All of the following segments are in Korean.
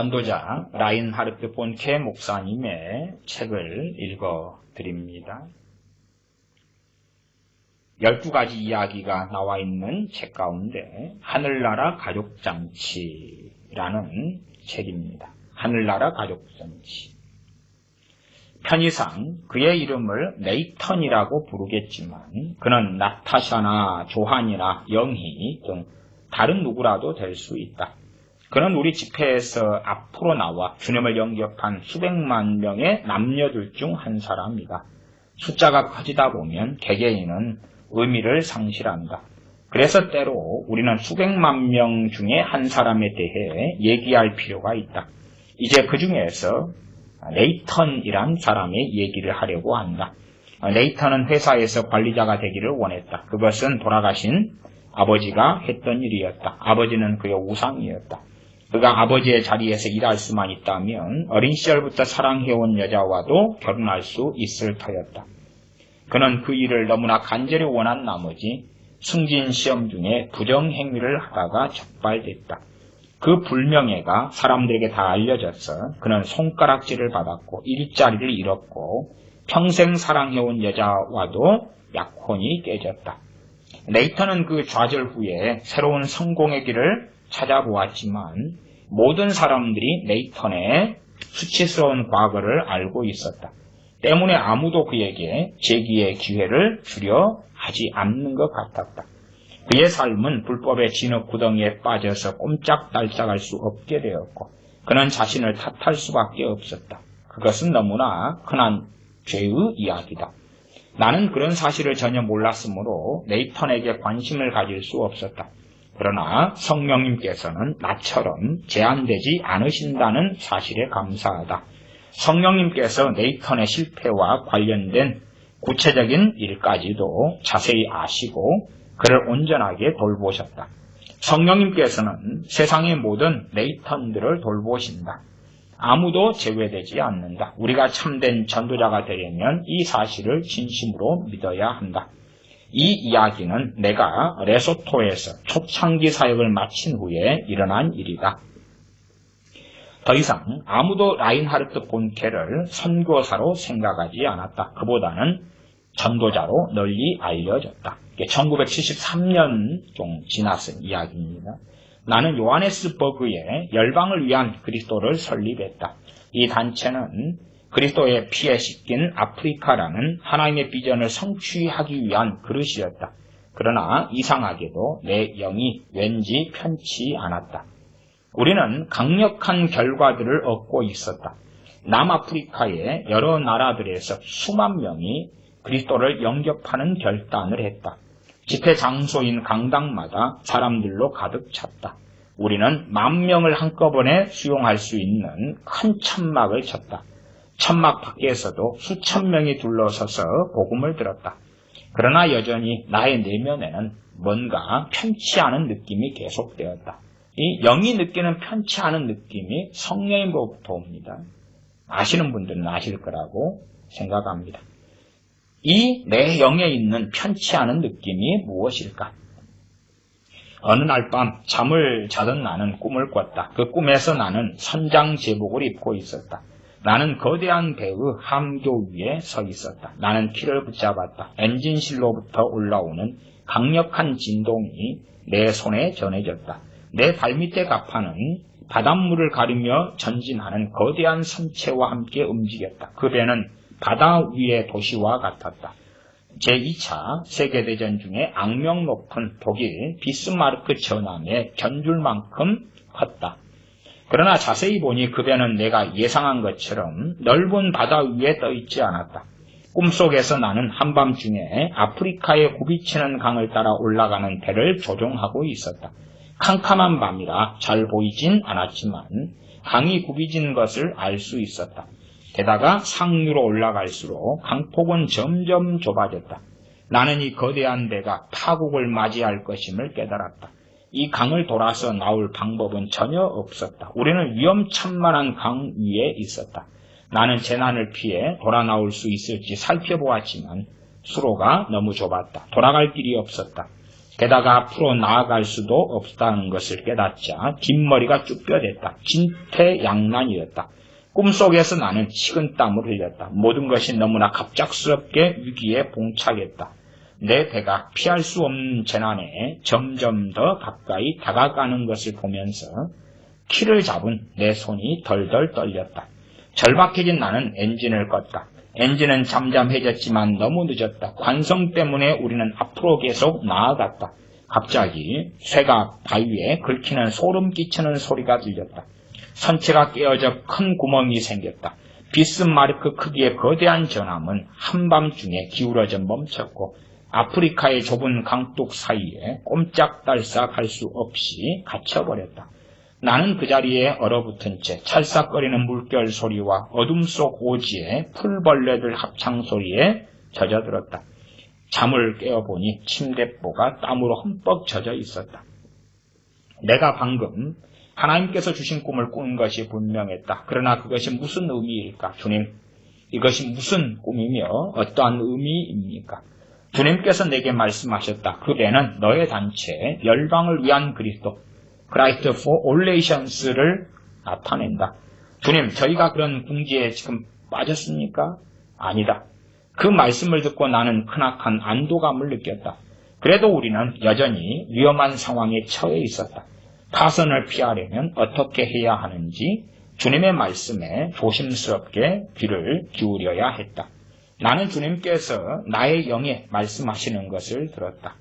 전도자 라인하르트 본케 목사님의 책을 읽어드립니다. 12가지 이야기가 나와 있는 책 가운데 하늘나라 가족잔치라는 책입니다. 하늘나라 가족잔치. 편의상 그의 이름을 네이턴이라고 부르겠지만 그는 나타샤나 조한이나 영희 등 다른 누구라도 될 수 있다. 그는 우리 집회에서 앞으로 나와 주님을 영접한 수백만 명의 남녀들 중 한 사람이다. 숫자가 커지다 보면 개개인은 의미를 상실한다. 그래서 때로 우리는 수백만 명 중에 한 사람에 대해 얘기할 필요가 있다. 이제 그 중에서 네이턴이란 사람의 얘기를 하려고 한다. 네이턴은 회사에서 관리자가 되기를 원했다. 그것은 돌아가신 아버지가 했던 일이었다. 아버지는 그의 우상이었다. 그가 아버지의 자리에서 일할 수만 있다면 어린 시절부터 사랑해온 여자와도 결혼할 수 있을 터였다. 그는 그 일을 너무나 간절히 원한 나머지 승진 시험 중에 부정행위를 하다가 적발됐다. 그 불명예가 사람들에게 다 알려져서 그는 손가락질을 받았고 일자리를 잃었고 평생 사랑해온 여자와도 약혼이 깨졌다. 네이턴은 그 좌절 후에 새로운 성공의 길을 찾아보았지만 모든 사람들이 네이턴의 수치스러운 과거를 알고 있었다. 때문에 아무도 그에게 재기의 기회를 주려 하지 않는 것 같았다. 그의 삶은 불법의 진흙 구덩이에 빠져서 꼼짝달싹할 수 없게 되었고 그는 자신을 탓할 수밖에 없었다. 그것은 너무나 흔한 죄의 이야기다. 나는 그런 사실을 전혀 몰랐으므로 네이턴에게 관심을 가질 수 없었다. 그러나 성령님께서는 나처럼 제한되지 않으신다는 사실에 감사하다. 성령님께서 네이턴의 실패와 관련된 구체적인 일까지도 자세히 아시고 그를 온전하게 돌보셨다. 성령님께서는 세상의 모든 네이턴들을 돌보신다. 아무도 제외되지 않는다. 우리가 참된 전도자가 되려면 이 사실을 진심으로 믿어야 한다. 이 이야기는 내가 레소토에서 초창기 사역을 마친 후에 일어난 일이다. 더 이상 아무도 라인하르트 본케를 선교사로 생각하지 않았다. 그보다는 전도자로 널리 알려졌다. 1973년 좀 지났은 이야기입니다. 나는 요하네스버그에 열방을 위한 그리스도를 설립했다. 이 단체는 그리스도의 피에 씻긴 아프리카라는 하나님의 비전을 성취하기 위한 그릇이었다. 그러나 이상하게도 내 영이 왠지 편치 않았다. 우리는 강력한 결과들을 얻고 있었다. 남아프리카의 여러 나라들에서 수만 명이 그리스도를 영접하는 결단을 했다. 집회 장소인 강당마다 사람들로 가득 찼다. 우리는 10,000명을 한꺼번에 수용할 수 있는 큰 천막을 쳤다. 천막 밖에서도 수천 명이 둘러서서 복음을 들었다. 그러나 여전히 나의 내면에는 뭔가 편치 않은 느낌이 계속되었다. 이 영이 느끼는 편치 않은 느낌이 성령님으로부터 옵니다. 아시는 분들은 아실 거라고 생각합니다. 이 내 영에 있는 편치 않은 느낌이 무엇일까? 어느 날 밤 잠을 자던 나는 꿈을 꿨다. 그 꿈에서 나는 선장 제복을 입고 있었다. 나는 거대한 배의 함교 위에 서 있었다. 나는 키를 붙잡았다. 엔진실로부터 올라오는 강력한 진동이 내 손에 전해졌다. 내 발밑의 가파는 바닷물을 가리며 전진하는 거대한 선체와 함께 움직였다. 그 배는 바다 위의 도시와 같았다. 제2차 세계대전 중에 악명 높은 독일 비스마르크 전함에 견줄 만큼 컸다. 그러나 자세히 보니 그 배는 내가 예상한 것처럼 넓은 바다 위에 떠 있지 않았다. 꿈속에서 나는 한밤중에 아프리카에 굽이치는 강을 따라 올라가는 배를 조종하고 있었다. 캄캄한 밤이라 잘 보이진 않았지만 강이 굽이진 것을 알 수 있었다. 게다가 상류로 올라갈수록 강폭은 점점 좁아졌다. 나는 이 거대한 배가 파국을 맞이할 것임을 깨달았다. 이 강을 돌아서 나올 방법은 전혀 없었다. 우리는 위험천만한 강 위에 있었다. 나는 재난을 피해 돌아 나올 수 있을지 살펴보았지만 수로가 너무 좁았다. 돌아갈 길이 없었다. 게다가 앞으로 나아갈 수도 없다는 것을 깨닫자 뒷머리가 쭈뼛댔다. 진퇴양난이었다. 꿈속에서 나는 식은땀을 흘렸다. 모든 것이 너무나 갑작스럽게 위기에 봉착했다. 내 배가 피할 수 없는 재난에 점점 더 가까이 다가가는 것을 보면서 키를 잡은 내 손이 덜덜 떨렸다. 절박해진 나는 엔진을 껐다. 엔진은 잠잠해졌지만 너무 늦었다. 관성 때문에 우리는 앞으로 계속 나아갔다. 갑자기 쇠가 바위에 긁히는 소름 끼치는 소리가 들렸다. 선체가 깨어져 큰 구멍이 생겼다. 비스마르크 크기의 거대한 전함은 한밤중에 기울어져 멈췄고 아프리카의 좁은 강둑 사이에 꼼짝달싹 할 수 없이 갇혀버렸다. 나는 그 자리에 얼어붙은 채 찰싹거리는 물결 소리와 어둠 속 오지의 풀벌레들 합창 소리에 젖어들었다. 잠을 깨어보니 침대보가 땀으로 흠뻑 젖어 있었다. 내가 방금 하나님께서 주신 꿈을 꾼 것이 분명했다. 그러나 그것이 무슨 의미일까? 주님, 이것이 무슨 꿈이며 어떠한 의미입니까? 주님께서 내게 말씀하셨다. 그 배는 너의 단체, 열방을 위한 그리스도, Christ for all nations를 나타낸다. 주님, 저희가 그런 궁지에 지금 빠졌습니까? 아니다. 그 말씀을 듣고 나는 크나큰 안도감을 느꼈다. 그래도 우리는 여전히 위험한 상황에 처해 있었다. 파선을 피하려면 어떻게 해야 하는지 주님의 말씀에 조심스럽게 귀를 기울여야 했다. 나는 주님께서 나의 영에 말씀하시는 것을 들었다.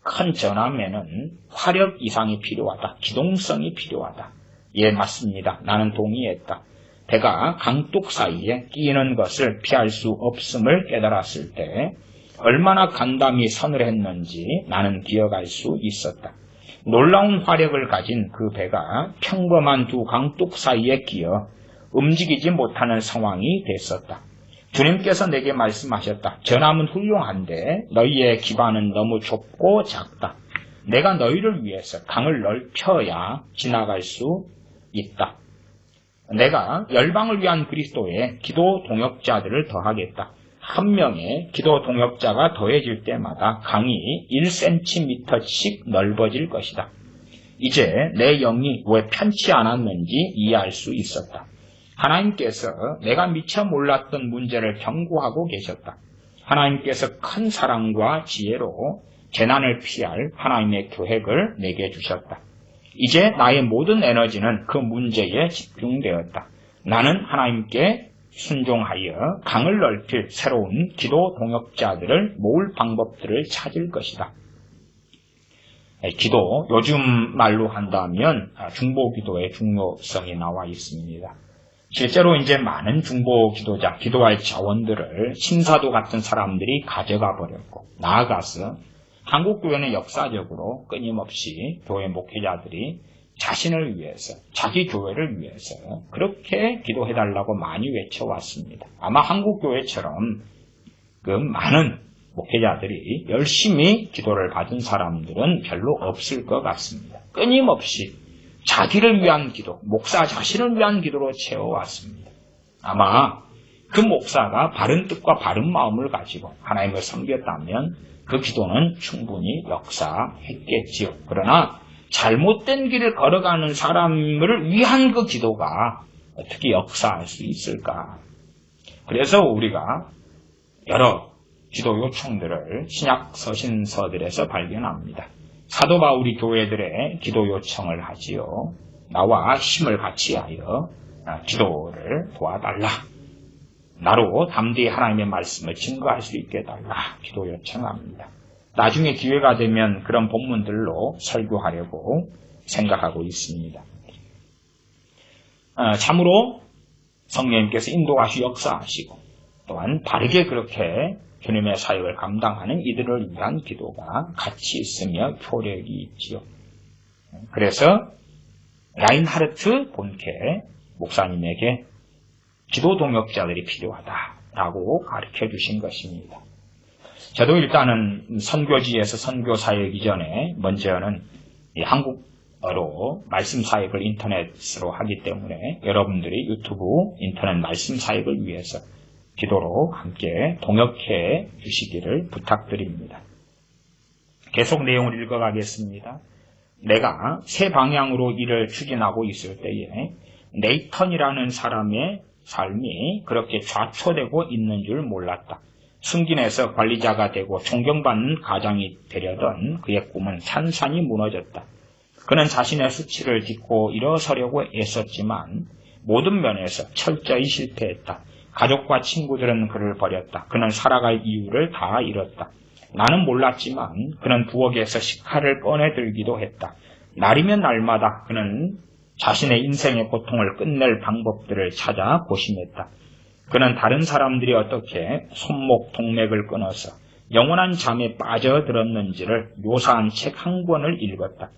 큰 전함에는 화력 이상이 필요하다. 기동성이 필요하다. 예, 맞습니다. 나는 동의했다. 배가 강둑 사이에 끼이는 것을 피할 수 없음을 깨달았을 때 얼마나 간담이 서늘했는지 나는 기억할 수 있었다. 놀라운 화력을 가진 그 배가 평범한 두 강둑 사이에 끼어 움직이지 못하는 상황이 됐었다. 주님께서 내게 말씀하셨다. 전함은 훌륭한데 너희의 기반은 너무 좁고 작다. 내가 너희를 위해서 강을 넓혀야 지나갈 수 있다. 내가 열방을 위한 그리스도의 기도 동역자들을 더하겠다. 한 명의 기도 동역자가 더해질 때마다 강이 1cm씩 넓어질 것이다. 이제 내 영이 왜 편치 않았는지 이해할 수 있었다. 하나님께서 내가 미처 몰랐던 문제를 경고하고 계셨다. 하나님께서 큰 사랑과 지혜로 재난을 피할 하나님의 계획을 내게 주셨다. 이제 나의 모든 에너지는 그 문제에 집중되었다. 나는 하나님께 순종하여 강을 넓힐 새로운 기도 동역자들을 모을 방법들을 찾을 것이다. 기도, 요즘 말로 한다면 중보기도의 중요성이 나와 있습니다. 실제로 이제 많은 중보기도자, 기도할 자원들을 신사도 같은 사람들이 가져가 버렸고, 나아가서 한국교회는 역사적으로 끊임없이 교회 목회자들이 자신을 위해서, 자기 교회를 위해서 그렇게 기도해달라고 많이 외쳐왔습니다. 아마 한국교회처럼 그 많은 목회자들이 열심히 기도를 받은 사람들은 별로 없을 것 같습니다. 끊임없이 자기를 위한 기도, 목사 자신을 위한 기도로 채워왔습니다. 아마 그 목사가 바른 뜻과 바른 마음을 가지고 하나님을 섬겼다면 그 기도는 충분히 역사했겠지요. 그러나 잘못된 길을 걸어가는 사람을 위한 그 기도가 어떻게 역사할 수 있을까? 그래서 우리가 여러 기도 요청들을 신약 서신서들에서 발견합니다. 사도 바울이 교회들의 기도 요청을 하지요. 나와 힘을 같이하여 기도를 도와달라. 나로 담대히 하나님의 말씀을 증거할 수 있게 해달라. 기도 요청합니다. 나중에 기회가 되면 그런 본문들로 설교하려고 생각하고 있습니다. 참으로 성령님께서 인도하시고 역사하시고 또한 바르게 그렇게 주님의 사역을 감당하는 이들을 위한 기도가 가치 있으며 효력이 있지요. 그래서 라인하르트 본캐 목사님에게 기도 동역자들이 필요하다라고 가르쳐 주신 것입니다. 저도 일단은 선교지에서 선교 사역 이전에 먼저는 한국어로 말씀 사역을 인터넷으로 하기 때문에 여러분들이 유튜브 인터넷 말씀 사역을 위해서 기도로 함께 동역해 주시기를 부탁드립니다. 계속 내용을 읽어가겠습니다. 내가 새 방향으로 일을 추진하고 있을 때에 네이턴이라는 사람의 삶이 그렇게 좌초되고 있는 줄 몰랐다. 승진해서 관리자가 되고 존경받는 가장이 되려던 그의 꿈은 산산이 무너졌다. 그는 자신의 수치를 딛고 일어서려고 애썼지만 모든 면에서 철저히 실패했다. 가족과 친구들은 그를 버렸다. 그는 살아갈 이유를 다 잃었다. 나는 몰랐지만 그는 부엌에서 식칼을 꺼내들기도 했다. 날이면 날마다 그는 자신의 인생의 고통을 끝낼 방법들을 찾아 고심했다. 그는 다른 사람들이 어떻게 손목 동맥을 끊어서 영원한 잠에 빠져들었는지를 묘사한 책 한 권을 읽었다.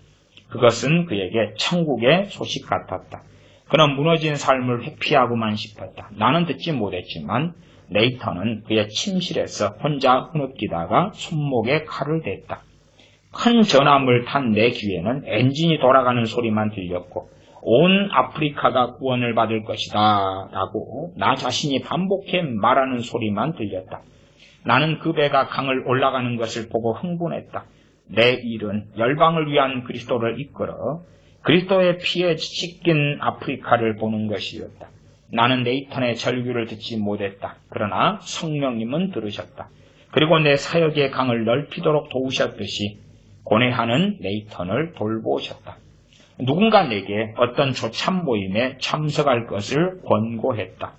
그것은 그에게 천국의 소식 같았다. 그는 무너진 삶을 회피하고만 싶었다. 나는 듣지 못했지만 네이턴은 그의 침실에서 혼자 흐느끼다가 손목에 칼을 댔다. 큰 전함을 탄 내 귀에는 엔진이 돌아가는 소리만 들렸고 온 아프리카가 구원을 받을 것이다 라고 나 자신이 반복해 말하는 소리만 들렸다. 나는 그 배가 강을 올라가는 것을 보고 흥분했다. 내 일은 열방을 위한 그리스도를 이끌어 그리스도의 피에 씻긴 아프리카를 보는 것이었다. 나는 네이턴의 절규를 듣지 못했다. 그러나 성령님은 들으셨다. 그리고 내 사역의 강을 넓히도록 도우셨듯이 고뇌하는 네이턴을 돌보셨다. 누군가 내게 어떤 조참 모임에 참석할 것을 권고했다.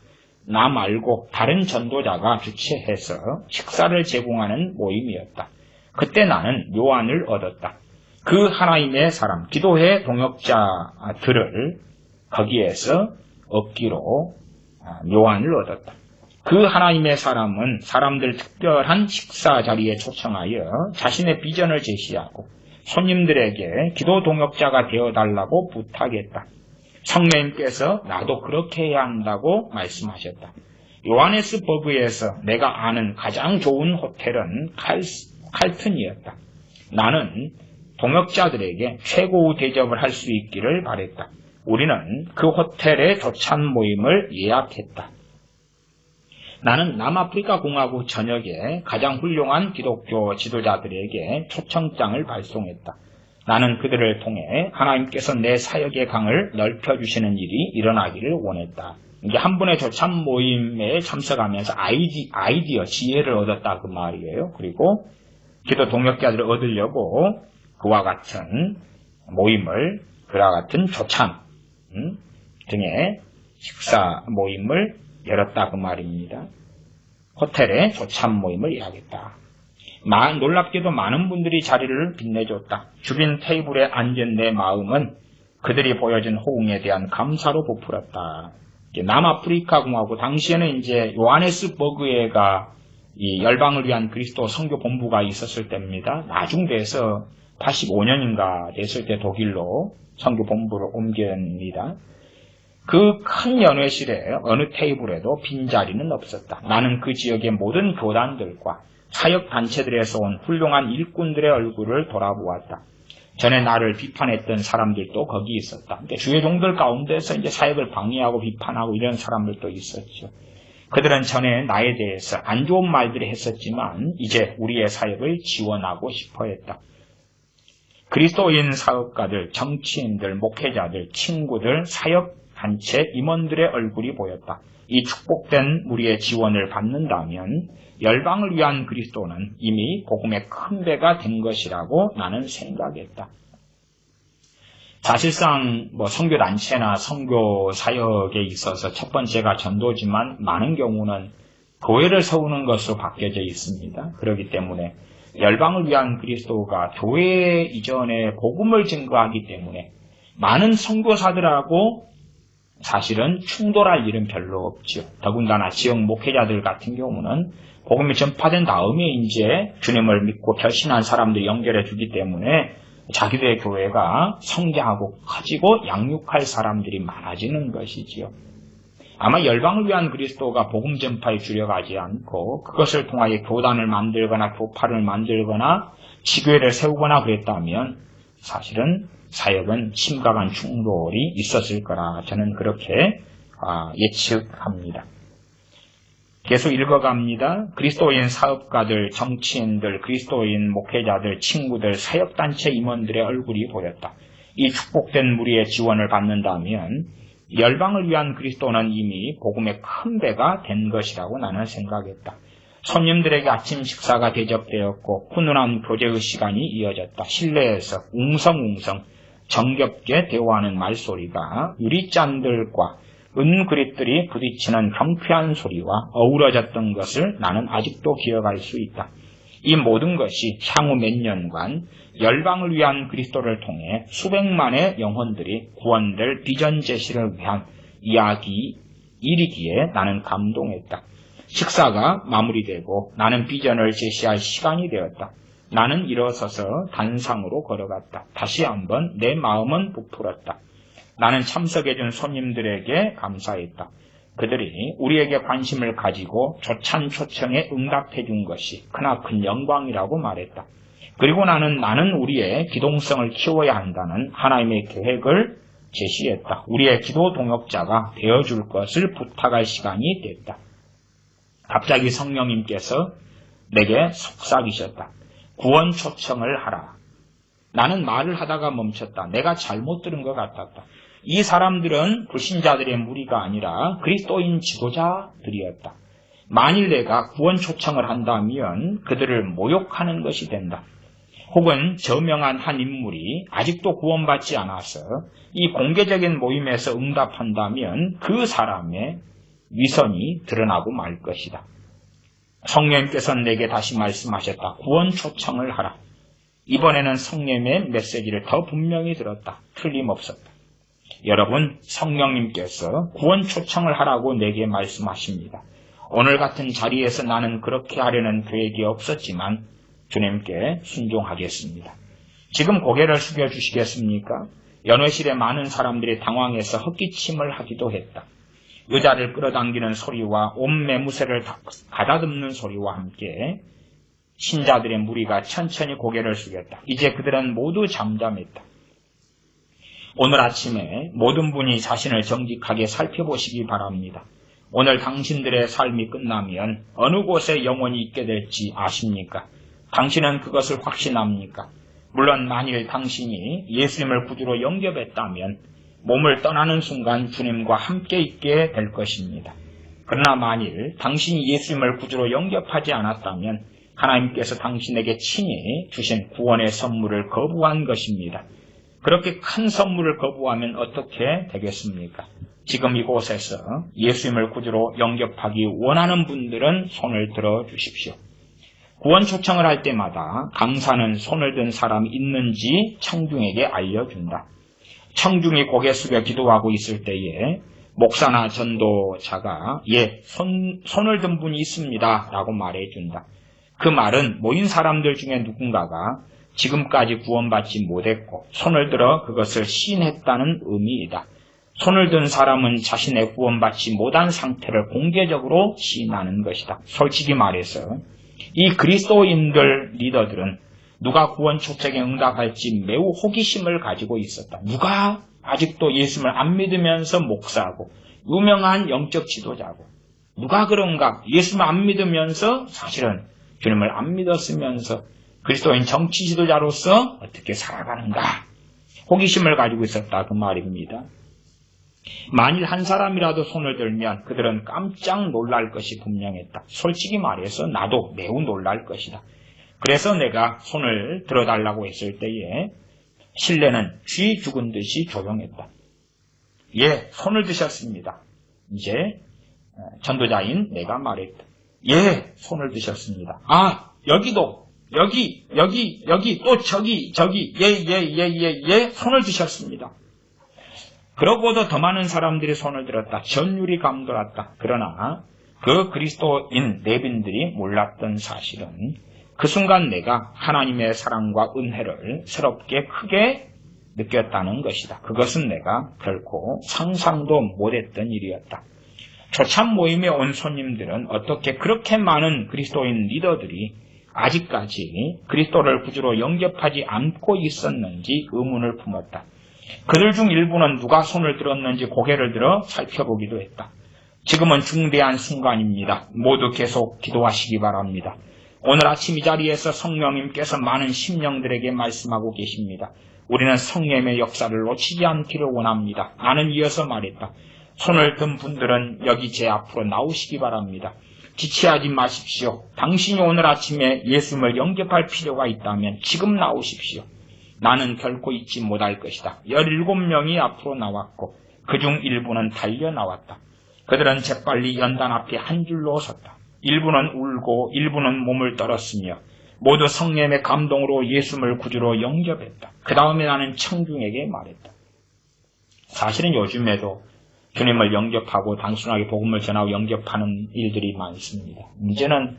나 말고 다른 전도자가 주최해서 식사를 제공하는 모임이었다. 그때 나는 묘안을 얻었다. 그 하나님의 사람, 기도회 동역자들을 거기에서 얻기로 묘안을 얻었다. 그 하나님의 사람은 사람들 특별한 식사 자리에 초청하여 자신의 비전을 제시하고 손님들에게 기도 동역자가 되어달라고 부탁했다. 성령님께서 나도 그렇게 해야 한다고 말씀하셨다. 요하네스버그에서 내가 아는 가장 좋은 호텔은 칼튼이었다. 나는 동역자들에게 최고의 대접을 할 수 있기를 바랬다. 우리는 그 호텔의 조찬 모임을 예약했다. 나는 남아프리카 공화국 전역에 가장 훌륭한 기독교 지도자들에게 초청장을 발송했다. 나는 그들을 통해 하나님께서 내 사역의 강을 넓혀주시는 일이 일어나기를 원했다. 이게 한 분의 조참 모임에 참석하면서 아이디어, 지혜를 얻었다 그 말이에요. 그리고 기도 동역자들을 얻으려고 그와 같은 모임을, 그와 같은 조참 등의 식사 모임을 열었다 그 말입니다. 호텔에 조참 모임을 예약했다. 놀랍게도 많은 분들이 자리를 빛내줬다. 주변 테이블에 앉은 내 마음은 그들이 보여준 호응에 대한 감사로 부풀었다. 남아프리카 공화국 당시에는 이제 요하네스버그에가 이 열방을 위한 그리스도 선교 본부가 있었을 때입니다. 나중 돼서 85년인가 됐을 때 독일로 선교 본부를 옮깁니다. 그 큰 연회실에 어느 테이블에도 빈자리는 없었다. 나는 그 지역의 모든 교단들과 사역단체들에서 온 훌륭한 일꾼들의 얼굴을 돌아보았다. 전에 나를 비판했던 사람들도 거기 있었다. 주의 종들 가운데서 이제 사역을 방해하고 비판하고 이런 사람들도 있었죠. 그들은 전에 나에 대해서 안 좋은 말들을 했었지만 이제 우리의 사역을 지원하고 싶어 했다. 그리스도인 사업가들, 정치인들, 목회자들, 친구들, 사역단체 임원들의 얼굴이 보였다. 이 축복된 우리의 지원을 받는다면 열방을 위한 그리스도는 이미 복음의 큰 배가 된 것이라고 나는 생각했다. 사실상 선교단체나 선교사역에 있어서 첫 번째가 전도지만 많은 경우는 교회를 세우는 것으로 바뀌어져 있습니다. 그렇기 때문에 열방을 위한 그리스도가 교회 이전에 복음을 증거하기 때문에 많은 선교사들하고 사실은 충돌할 일은 별로 없죠. 더군다나 지역 목회자들 같은 경우는 복음이 전파된 다음에 이제 주님을 믿고 결신한 사람들이 연결해 주기 때문에 자기들의 교회가 성장하고 커지고 양육할 사람들이 많아지는 것이지요. 아마 열방을 위한 그리스도가 복음 전파에 주력하지 않고 그것을 통하여 교단을 만들거나 교파를 만들거나 지교회를 세우거나 그랬다면 사실은 사역은 심각한 충돌이 있었을 거라 저는 그렇게 예측합니다. 계속 읽어갑니다. 그리스도인 사업가들, 정치인들, 그리스도인 목회자들, 친구들, 사역단체 임원들의 얼굴이 보였다. 이 축복된 무리의 지원을 받는다면 열방을 위한 그리스도는 이미 복음의 큰 배가 된 것이라고 나는 생각했다. 손님들에게 아침 식사가 대접되었고 훈훈한 교제의 시간이 이어졌다. 실내에서 웅성웅성 정겹게 대화하는 말소리가 유리잔들과 은그릇들이 부딪히는 경쾌한 소리와 어우러졌던 것을 나는 아직도 기억할 수 있다. 이 모든 것이 향후 몇 년간 열방을 위한 그리스도를 통해 수백만의 영혼들이 구원될 비전 제시를 위한 일이기에 나는 감동했다. 식사가 마무리되고 나는 비전을 제시할 시간이 되었다. 나는 일어서서 단상으로 걸어갔다. 다시 한번 내 마음은 부풀었다. 나는 참석해준 손님들에게 감사했다. 그들이 우리에게 관심을 가지고 조찬 초청에 응답해준 것이 크나큰 영광이라고 말했다. 그리고 나는 우리의 기동성을 키워야 한다는 하나님의 계획을 제시했다. 우리의 기도 동역자가 되어줄 것을 부탁할 시간이 됐다. 갑자기 성령님께서 내게 속삭이셨다. 구원 초청을 하라. 나는 말을 하다가 멈췄다. 내가 잘못 들은 것 같았다. 이 사람들은 불신자들의 무리가 아니라 그리스도인 지도자들이었다. 만일 내가 구원 초청을 한다면 그들을 모욕하는 것이 된다. 혹은 저명한 한 인물이 아직도 구원받지 않아서 이 공개적인 모임에서 응답한다면 그 사람의 위선이 드러나고 말 것이다. 성령님께서 내게 다시 말씀하셨다. 구원 초청을 하라. 이번에는 성령님의 메시지를 더 분명히 들었다. 틀림없었다. 여러분, 성령님께서 구원 초청을 하라고 내게 말씀하십니다. 오늘 같은 자리에서 나는 그렇게 하려는 계획이 없었지만 주님께 순종하겠습니다. 지금 고개를 숙여주시겠습니까? 연회실에 많은 사람들이 당황해서 헛기침을 하기도 했다. 의자를 끌어당기는 소리와 온 매무새를 가다듬는 소리와 함께 신자들의 무리가 천천히 고개를 숙였다. 이제 그들은 모두 잠잠했다. 오늘 아침에 모든 분이 자신을 정직하게 살펴보시기 바랍니다. 오늘 당신들의 삶이 끝나면 어느 곳에 영원히 있게 될지 아십니까? 당신은 그것을 확신합니까? 물론 만일 당신이 예수님을 구주로 영접했다면 몸을 떠나는 순간 주님과 함께 있게 될 것입니다. 그러나 만일 당신이 예수님을 구주로 영접하지 않았다면 하나님께서 당신에게 친히 주신 구원의 선물을 거부한 것입니다. 그렇게 큰 선물을 거부하면 어떻게 되겠습니까? 지금 이곳에서 예수님을 구주로 영접하기 원하는 분들은 손을 들어 주십시오. 구원 초청을 할 때마다 강사는 손을 든 사람이 있는지 청중에게 알려준다. 청중이 고개 숙여 기도하고 있을 때에 목사나 전도자가 손을 든 분이 있습니다 라고 말해준다. 그 말은 모인 사람들 중에 누군가가 지금까지 구원받지 못했고 손을 들어 그것을 시인했다는 의미이다. 손을 든 사람은 자신의 구원받지 못한 상태를 공개적으로 시인하는 것이다. 솔직히 말해서 이 그리스도인들 리더들은 누가 구원 초청에 응답할지 매우 호기심을 가지고 있었다. 누가 아직도 예수님을 안 믿으면서 목사고 유명한 영적 지도자고 누가 그런가 예수님을 안 믿으면서 사실은 주님을 안 믿었으면서 그리스도인 정치 지도자로서 어떻게 살아가는가 호기심을 가지고 있었다 그 말입니다. 만일 한 사람이라도 손을 들면 그들은 깜짝 놀랄 것이 분명했다. 솔직히 말해서 나도 매우 놀랄 것이다. 그래서 내가 손을 들어달라고 했을 때에 실내는 쥐 죽은 듯이 조용했다. 예, 손을 드셨습니다. 이제 전도자인 내가 말했다. 예, 손을 드셨습니다. 아, 여기도 여기 또 저기 예, 손을 드셨습니다. 그러고도 더 많은 사람들이 손을 들었다. 전율이 감돌았다. 그러나 그 그리스도인 내빈들이 몰랐던 사실은 그 순간 내가 하나님의 사랑과 은혜를 새롭게 크게 느꼈다는 것이다. 그것은 내가 결코 상상도 못했던 일이었다. 초참 모임에 온 손님들은 어떻게 그렇게 많은 그리스도인 리더들이 아직까지 그리스도를 구주로 영접하지 않고 있었는지 의문을 품었다. 그들 중 일부는 누가 손을 들었는지 고개를 들어 살펴보기도 했다. 지금은 중대한 순간입니다. 모두 계속 기도하시기 바랍니다. 오늘 아침 이 자리에서 성령님께서 많은 심령들에게 말씀하고 계십니다. 우리는 성령의 역사를 놓치지 않기를 원합니다. 나는 이어서 말했다. 손을 든 분들은 여기 제 앞으로 나오시기 바랍니다. 지체하지 마십시오. 당신이 오늘 아침에 예수님을 영접할 필요가 있다면 지금 나오십시오. 나는 결코 잊지 못할 것이다. 17명이 앞으로 나왔고 그중 일부는 달려 나왔다. 그들은 재빨리 연단 앞에 한 줄로 섰다. 일부는 울고 일부는 몸을 떨었으며 모두 성령의 감동으로 예수님을 구주로 영접했다. 그 다음에 나는 청중에게 말했다. 사실은 요즘에도 주님을 영접하고 단순하게 복음을 전하고 영접하는 일들이 많습니다. 문제는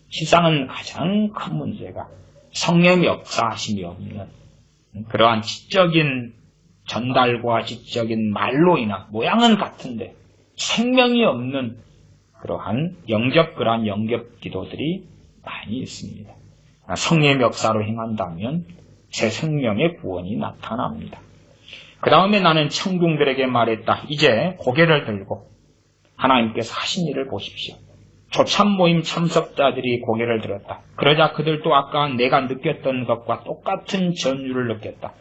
실상은 가장 큰 문제가 성령의 역사하심이 없는 그러한 지적인 전달과 지적인 말로 인한 모양은 같은데 생명이 없는 그러한 그러한 영접 기도들이 많이 있습니다. 성령의 역사로 행한다면 새 생명의 구원이 나타납니다. 그 다음에 나는 청중들에게 말했다. 이제 고개를 들고 하나님께서 하신 일을 보십시오. 조참 모임 참석자들이 고개를 들었다. 그러자 그들도 아까 내가 느꼈던 것과 똑같은 전율을 느꼈다.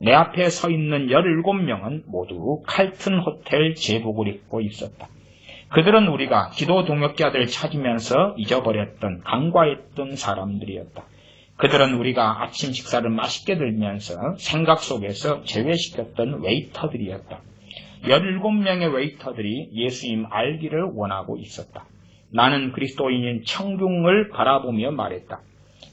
내 앞에 서 있는 17명은 모두 칼튼 호텔 제복을 입고 있었다. 그들은 우리가 기도 동역자들 찾으면서 잊어버렸던 간과했던 사람들이었다. 그들은 우리가 아침 식사를 맛있게 들면서 생각 속에서 제외시켰던 웨이터들이었다. 17명의 웨이터들이 예수님 알기를 원하고 있었다. 나는 그리스도인인 청중을 바라보며 말했다.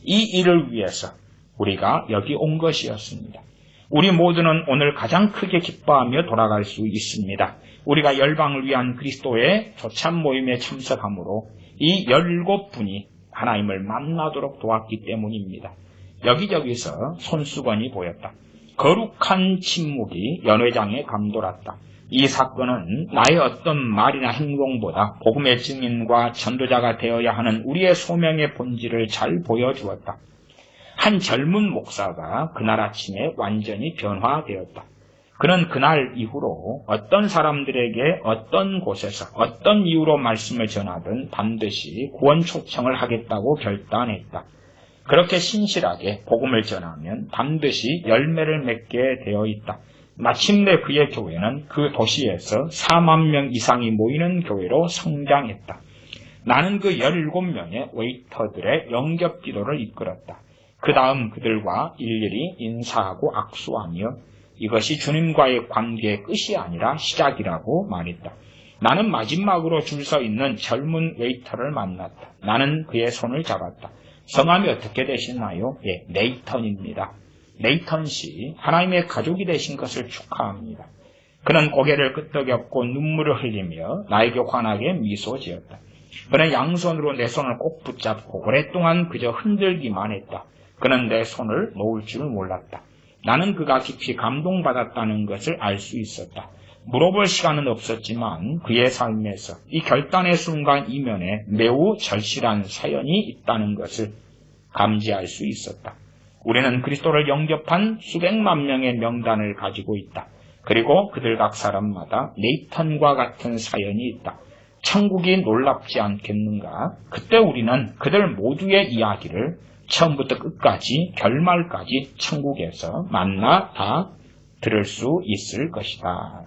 이 일을 위해서 우리가 여기 온 것이었습니다. 우리 모두는 오늘 가장 크게 기뻐하며 돌아갈 수 있습니다. 우리가 열방을 위한 그리스도의 조참 모임에 참석함으로 이 17분이 하나님을 만나도록 도왔기 때문입니다. 여기저기서 손수건이 보였다. 거룩한 침묵이 연회장에 감돌았다. 이 사건은 나의 어떤 말이나 행동보다 복음의 증인과 전도자가 되어야 하는 우리의 소명의 본질을 잘 보여주었다. 한 젊은 목사가 그날 아침에 완전히 변화되었다. 그는 그날 이후로 어떤 사람들에게 어떤 곳에서 어떤 이유로 말씀을 전하든 반드시 구원 초청을 하겠다고 결단했다. 그렇게 신실하게 복음을 전하면 반드시 열매를 맺게 되어 있다. 마침내 그의 교회는 그 도시에서 4만 명 이상이 모이는 교회로 성장했다. 나는 그 17명의 웨이터들의 영접 기도를 이끌었다. 그 다음 그들과 일일이 인사하고 악수하며 이것이 주님과의 관계의 끝이 아니라 시작이라고 말했다. 나는 마지막으로 줄 서 있는 젊은 웨이터를 만났다. 나는 그의 손을 잡았다. 성함이 어떻게 되시나요? 예, 네이턴입니다. 네이턴 씨, 하나님의 가족이 되신 것을 축하합니다. 그는 고개를 끄덕였고 눈물을 흘리며 나에게 환하게 미소 지었다. 그는 양손으로 내 손을 꼭 붙잡고 오랫동안 그저 흔들기만 했다. 그는 내 손을 놓을 줄 몰랐다. 나는 그가 깊이 감동받았다는 것을 알 수 있었다. 물어볼 시간은 없었지만 그의 삶에서 이 결단의 순간 이면에 매우 절실한 사연이 있다는 것을 감지할 수 있었다. 우리는 그리스도를 영접한 수백만 명의 명단을 가지고 있다. 그리고 그들 각 사람마다 네이턴과 같은 사연이 있다. 천국이 놀랍지 않겠는가? 그때 우리는 그들 모두의 이야기를 처음부터 끝까지 결말까지 천국에서 만나 다 들을 수 있을 것이다.